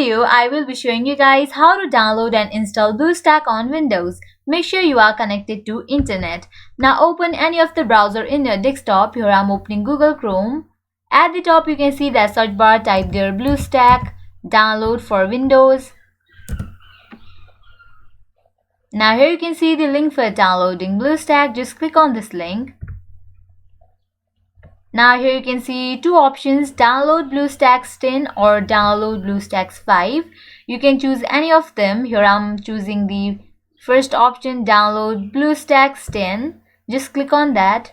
video, I will be showing you guys how to download and install Bluestack on Windows. Make sure you are connected to internet. Now open any of the browser in your desktop. Here I am opening Google Chrome. At the top you can see that search bar, type there Bluestack, download for Windows. Now here you can see the link for downloading Bluestack. Just click on this link. Now here you can see two options, download Bluestacks 10 or download Bluestacks 5. You can choose any of them. Here I'm choosing the first option, download Bluestacks 10. Just click on that.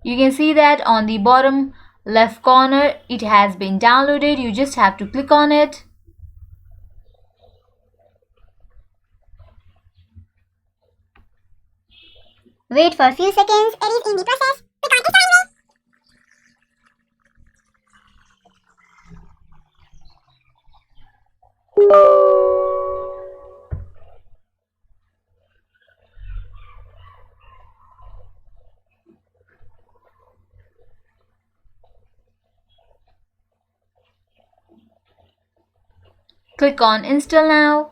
You can see that on the bottom left corner it has been downloaded. You just have to click on it. Wait for a few seconds, it is in the process. Click on install anyway. Click on install now.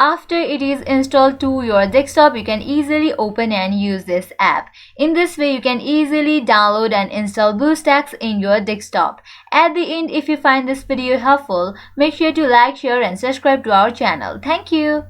After it is installed to your desktop, you can easily open and use this app. In this way, you can easily download and install Bluestacks in your desktop. At the end, if you find this video helpful, make sure to like, share and subscribe to our channel. Thank you.